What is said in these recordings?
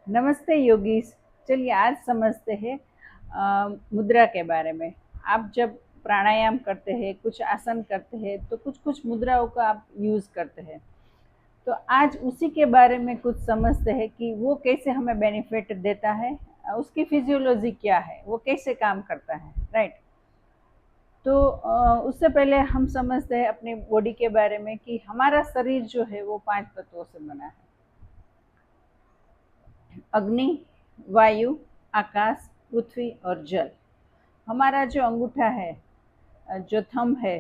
नमस्ते योगीस। चलिए आज समझते हैं मुद्रा के बारे में। आप जब प्राणायाम करते हैं, कुछ आसन करते हैं, तो कुछ कुछ मुद्राओं का आप यूज़ करते हैं। तो आज उसी के बारे में कुछ समझते हैं कि वो कैसे हमें बेनिफिट देता है, उसकी फिजियोलॉजी क्या है, वो कैसे काम करता है, राइट। तो उससे पहले हम समझते हैं अपनी बॉडी के बारे में कि हमारा शरीर जो है वो 5 तत्वों से बना है। अग्नि, वायु, आकाश, पृथ्वी और जल। हमारा जो अंगूठा है, जो थंब है,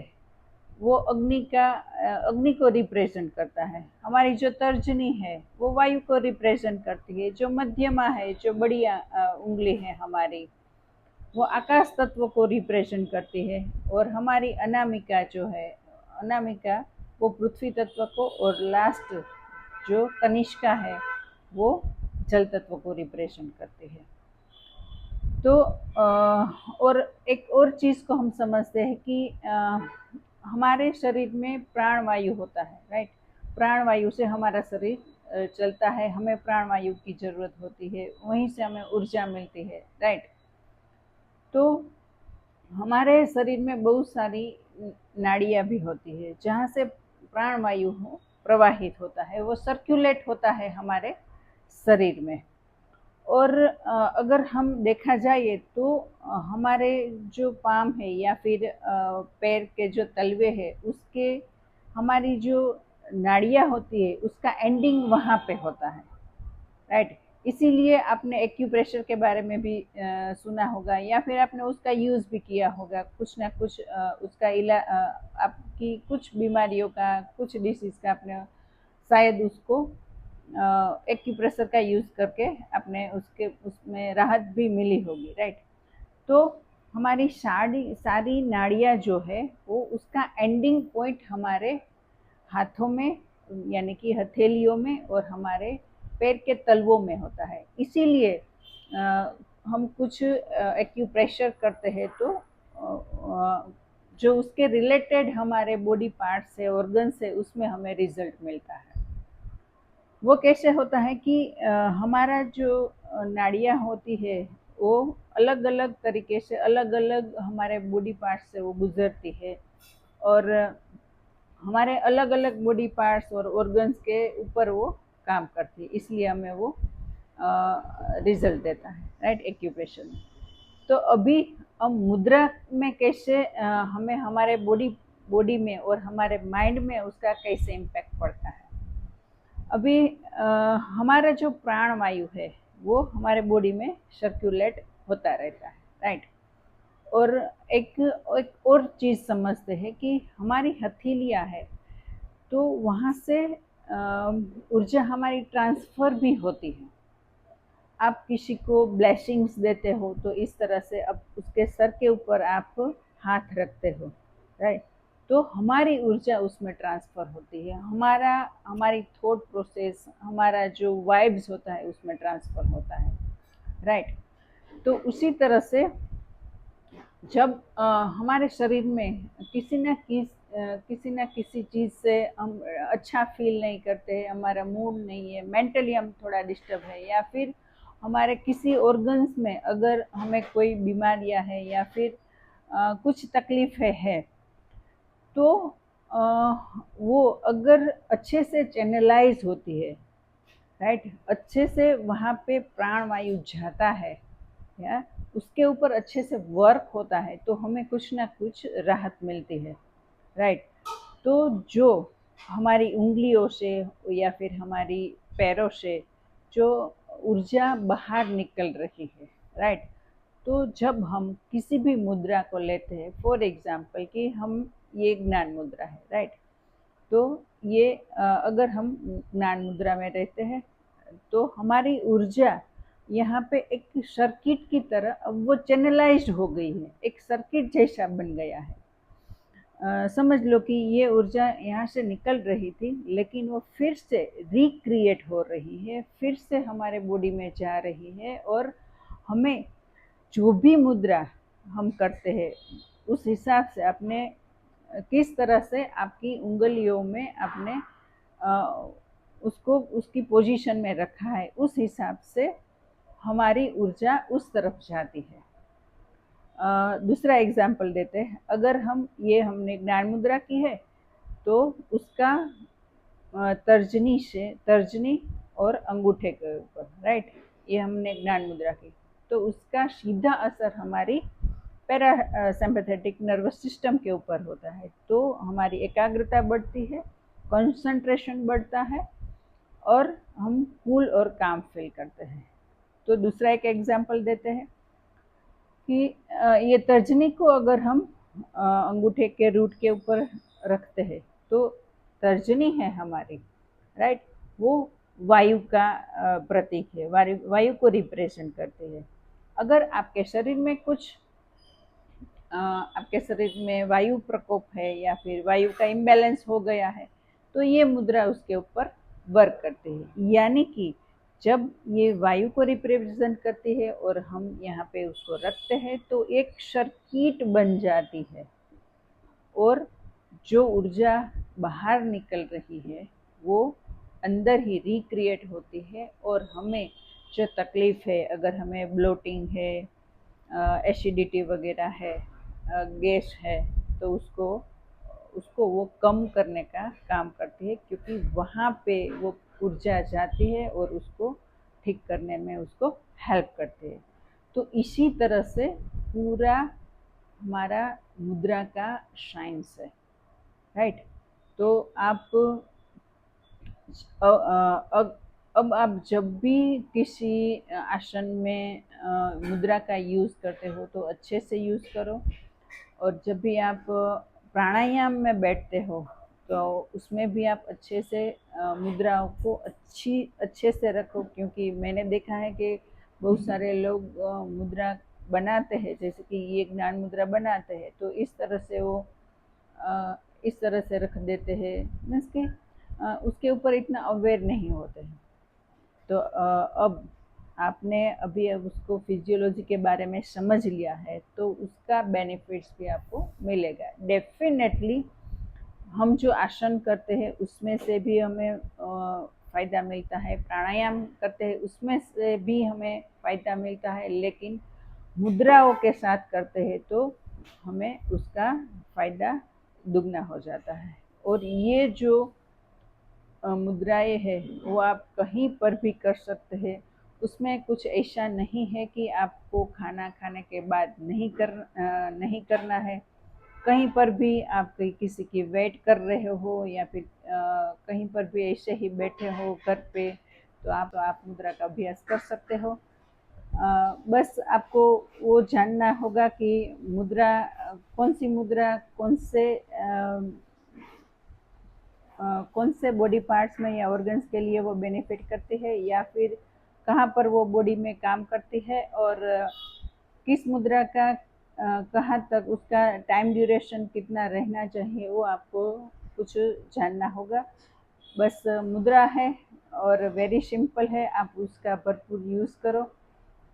वो अग्नि को रिप्रेजेंट करता है। हमारी जो तर्जनी है वो वायु को रिप्रेजेंट करती है। जो मध्यमा है, जो बड़ी उंगली है हमारी, वो आकाश तत्व को रिप्रेजेंट करती है। और हमारी अनामिका जो है, अनामिका वो पृथ्वी तत्व को, और लास्ट जो कनिष्का है वो जल तत्व को रिप्रेजेंट करती है। तो और एक और चीज़ को हम समझते हैं कि हमारे शरीर में प्राण वायु होता है, राइट। प्राण वायु से हमारा शरीर चलता है, हमें प्राण वायु की ज़रूरत होती है, वहीं से हमें ऊर्जा मिलती है, राइट। तो हमारे शरीर में बहुत सारी नाड़ियाँ भी होती है जहाँ से प्राण वायु हो प्रवाहित होता है, वो सर्कुलेट होता है हमारे शरीर में। और अगर हम देखा जाए तो हमारे जो पाम है या फिर पैर के जो तलवे है, उसके हमारी जो नाड़ियाँ होती है उसका एंडिंग वहाँ पे होता है, राइट। इसीलिए आपने एक्यूप्रेशर के बारे में भी सुना होगा, या फिर आपने उसका यूज़ भी किया होगा। कुछ ना कुछ उसका आपकी कुछ बीमारियों का, कुछ डिसीज़ का आपने शायद उसको एक्यूप्रेशर का यूज़ करके अपने उसके उसमें राहत भी मिली होगी, राइट। तो हमारी सारी सारी नाड़ियाँ जो है वो उसका एंडिंग पॉइंट हमारे हाथों में, यानी कि हथेलियों में और हमारे पैर के तलवों में होता है। इसीलिए हम कुछ एक्यूप्रेशर करते हैं तो जो उसके रिलेटेड हमारे बॉडी पार्ट्स है, ऑर्गन्स है, उसमें हमें रिजल्ट मिलता है। वो कैसे होता है कि हमारा जो नाड़ियाँ होती है वो अलग अलग तरीके से, अलग अलग हमारे बॉडी पार्ट से वो गुजरती है, और हमारे अलग अलग बॉडी पार्ट्स और ऑर्गन्स के ऊपर वो काम करती है, इसलिए हमें वो रिजल्ट देता है, राइट, एक्यूप्रेशर में। तो अभी हम मुद्रा में कैसे हमें हमारे बॉडी बॉडी में और हमारे माइंड में उसका कैसे इम्पैक्ट पड़ता है। अभी हमारा जो प्राण वायु है वो हमारे बॉडी में सर्कुलेट होता रहता है, राइट। और एक और चीज़ समझते हैं कि हमारी हथेलियाँ है, तो वहाँ से ऊर्जा हमारी ट्रांसफ़र भी होती है। आप किसी को ब्लेसिंग्स देते हो तो इस तरह से अब उसके सर के ऊपर आप हाथ रखते हो, राइट। तो हमारी ऊर्जा उसमें ट्रांसफ़र होती है, हमारी थॉट प्रोसेस, हमारा जो वाइब्स होता है उसमें ट्रांसफ़र होता है, राइट। तो उसी तरह से जब हमारे शरीर में किसी न किसी चीज़ से हम अच्छा फील नहीं करते हैं, हमारा मूड नहीं है, मेंटली हम थोड़ा डिस्टर्ब है, या फिर हमारे किसी ऑर्गन्स में अगर हमें कोई बीमारियां है या फिर कुछ तकलीफ़ें है, तो अ, वो अगर अच्छे से चैनलाइज होती है, राइट, अच्छे से वहाँ पे प्राण वायु जाता है, या उसके ऊपर अच्छे से वर्क होता है, तो हमें कुछ ना कुछ राहत मिलती है, राइट। तो जो हमारी उंगलियों से या फिर हमारी पैरों से जो ऊर्जा बाहर निकल रही है, राइट। तो जब हम किसी भी मुद्रा को लेते हैं, फॉर एग्जाम्पल कि हम ये ज्ञान मुद्रा है, राइट। तो ये अगर हम ज्ञान मुद्रा में रहते हैं तो हमारी ऊर्जा यहाँ पे एक सर्किट की तरह अब वो चैनलाइज्ड हो गई है, एक सर्किट जैसा बन गया है। समझ लो कि ये ऊर्जा यहाँ से निकल रही थी, लेकिन वो फिर से रिक्रिएट हो रही है, फिर से हमारे बॉडी में जा रही है, और हमें जो भी मुद्रा हम करते हैं उस हिसाब से अपने किस तरह से आपकी उंगलियों में अपने उसको उसकी पोजीशन में रखा है, उस हिसाब से हमारी ऊर्जा उस तरफ जाती है। दूसरा एग्जाम्पल देते हैं। अगर हमने ज्ञान मुद्रा की है तो उसका तर्जनी और अंगूठे के ऊपर, राइट, ये हमने ज्ञान मुद्रा की, तो उसका सीधा असर हमारी पैरासिम्पैथेटिक नर्वस सिस्टम के ऊपर होता है। तो हमारी एकाग्रता बढ़ती है, कंसंट्रेशन बढ़ता है और हम कूल और काम फील करते हैं। तो दूसरा एक एग्जाम्पल देते हैं कि ये तर्जनी को अगर हम अंगूठे के रूट के ऊपर रखते हैं तो तर्जनी है हमारी, राइट, वो वायु का प्रतीक है, वायु को रिप्रेजेंट करती है। अगर आपके शरीर में वायु प्रकोप है या फिर वायु का इम्बैलेंस हो गया है तो ये मुद्रा उसके ऊपर वर्क करती है। यानी कि जब ये वायु को रिप्रेजेंट करती है और हम यहाँ पे उसको रखते हैं तो एक सर्किट बन जाती है और जो ऊर्जा बाहर निकल रही है वो अंदर ही रिक्रिएट होती है और हमें जो तकलीफ़ है, अगर हमें ब्लोटिंग है, एसिडिटी वगैरह है, गैस है, तो उसको वो कम करने का काम करती है, क्योंकि वहाँ पे वो ऊर्जा जाती है और उसको ठीक करने में उसको हेल्प करती है। तो इसी तरह से पूरा हमारा मुद्रा का साइंस है, राइट। तो आप अब आप जब भी किसी आसन में मुद्रा का यूज़ करते हो तो अच्छे से यूज़ करो, और जब भी आप प्राणायाम में बैठते हो तो उसमें भी आप अच्छे से मुद्राओं को अच्छे से रखो, क्योंकि मैंने देखा है कि बहुत सारे लोग मुद्रा बनाते हैं, जैसे कि ये ज्ञान मुद्रा बनाते हैं तो इस तरह से वो इस तरह से रख देते हैं, मीन्स कि उसके ऊपर इतना अवेयर नहीं होते हैं। तो अब आपने अब उसको फिजियोलॉजी के बारे में समझ लिया है तो उसका बेनिफिट्स भी आपको मिलेगा डेफिनेटली। हम जो आसन करते हैं उसमें से भी हमें फ़ायदा मिलता है, प्राणायाम करते हैं उसमें से भी हमें फ़ायदा मिलता है, लेकिन मुद्राओं के साथ करते हैं तो हमें उसका फ़ायदा दुगना हो जाता है। और ये जो मुद्राएं है वो आप कहीं पर भी कर सकते हैं, उसमें कुछ ऐसा नहीं है कि आपको खाना खाने के बाद नहीं करना है। कहीं पर भी आप किसी की वेट कर रहे हो या फिर कहीं पर भी ऐसे ही बैठे हो घर पे तो आप मुद्रा का अभ्यास कर सकते हो। बस आपको वो जानना होगा कि कौन सी मुद्रा कौन से बॉडी पार्ट्स में या ऑर्गन्स के लिए वो बेनिफिट करती है, या फिर कहाँ पर वो बॉडी में काम करती है, और किस मुद्रा का कहाँ तक उसका टाइम ड्यूरेशन कितना रहना चाहिए, वो आपको कुछ जानना होगा। बस मुद्रा है और वेरी सिंपल है, आप उसका भरपूर यूज़ करो।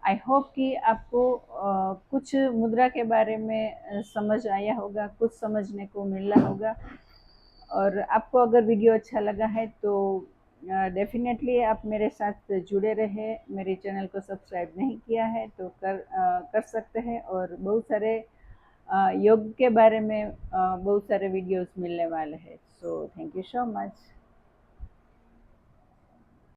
आई होप कि आपको कुछ मुद्रा के बारे में समझ आया होगा, कुछ समझने को मिला होगा। और आपको अगर वीडियो अच्छा लगा है तो डेफिनेटली आप मेरे साथ जुड़े रहे। मेरे चैनल को सब्सक्राइब नहीं किया है तो कर सकते हैं, और बहुत सारे योग के बारे में बहुत सारे वीडियोस मिलने वाले हैं। So thank you so much.